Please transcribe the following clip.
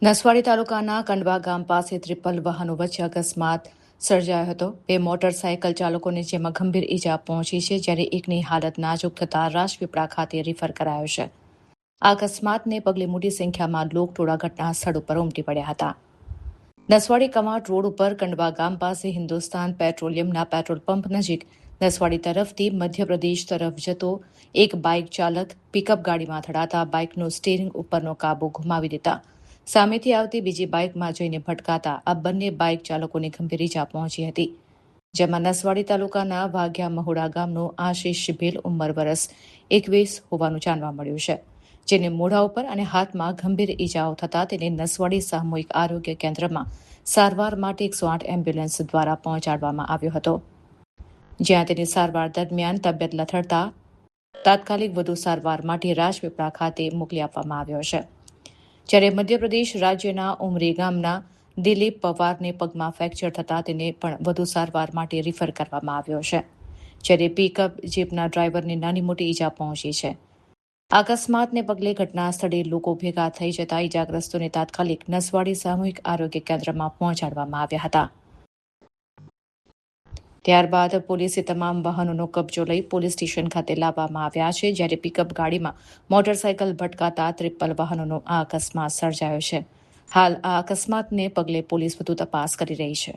નસવાડી તાલુકાના કંડવા ગામ પાસે ત્રિપલ વાહનો વચ્ચે અકસ્માત સર્જાયો હતો. બે મોટરસાયકલ ચાલકોને જેમાં ગંભીર ઈજા પહોંચી છે, જ્યારે એકની હાલત નાજુક થતાં રાજપીપળા ખાતે રિફર કરાયો છે. આ અકસ્માતને પગલે મોટી સંખ્યામાં લોકટોળા ઘટના સ્થળ ઉપર ઉમટી પડ્યા હતા. નસવાડી કમાટ રોડ ઉપર કંડવા ગામ પાસે હિન્દુસ્તાન પેટ્રોલિયમના પેટ્રોલ પંપ નજીક નસવાડી તરફથી મધ્યપ્રદેશ તરફ જતો એક બાઇક ચાલક પિકઅપ ગાડીમાં અથડાતા બાઇકનો સ્ટીયરિંગ ઉપરનો કાબુ ગુમાવી દેતા સામેથી આવતી બીજી બાઇકમાં જઈને ભટકાતા આ બંને બાઇક ચાલકોને ગંભીર ઈજા પહોંચી હતી. જેમાં નસવાડી તાલુકાના વાઘિયા મહુડા ગામનો આશીષ શિભેલ ઉંમર વર્ષ 21 હોવાનું જાણવા મળ્યું છે, જેને મોઢા ઉપર અને હાથમાં ગંભીર ઈજાઓ થતાં તેને નસવાડી સામૂહિક આરોગ્ય કેન્દ્રમાં સારવાર માટે 108 એમ્બ્યુલન્સ દ્વારા પહોંચાડવામાં આવ્યો હતો, જ્યાં તેની સારવાર દરમિયાન તબિયત લથડતા તાત્કાલિક વધુ સારવાર માટે રાજપીપળા ખાતે મોકલી આપવામાં આવ્યો છે. જ્યારે મધ્યપ્રદેશ રાજ્યના ઉમરી ગામના દિલીપ પવારને પગમાં ફ્રેક્ચર થતાં તેને પણ વધુ સારવાર માટે રિફર કરવામાં આવ્યો છે, જ્યારે પિકઅપ જીપના ડ્રાઈવરને નાની મોટી ઈજા પહોંચી છે. અકસ્માતને પગલે ઘટના સ્થળે લોકો ભેગા થઈ જતા ઈજાગ્રસ્તોને તાત્કાલિક નસવાડી સામૂહિક આરોગ્ય કેન્દ્રમાં પહોંચાડવામાં આવ્યા હતા. ત્યારબાદ પોલીસે તમામ વાહનોનો કબજો લઈ પોલીસ સ્ટેશન ખાતે લાવવામાં આવ્યા છે, જ્યારે પિકઅપ ગાડીમાં મોટરસાયકલ ભટકાતા ત્રિપલ વાહનોનો આ અકસ્માત સર્જાયો છે. હાલ આ અકસ્માતને પગલે પોલીસ વધુ તપાસ કરી રહી છે.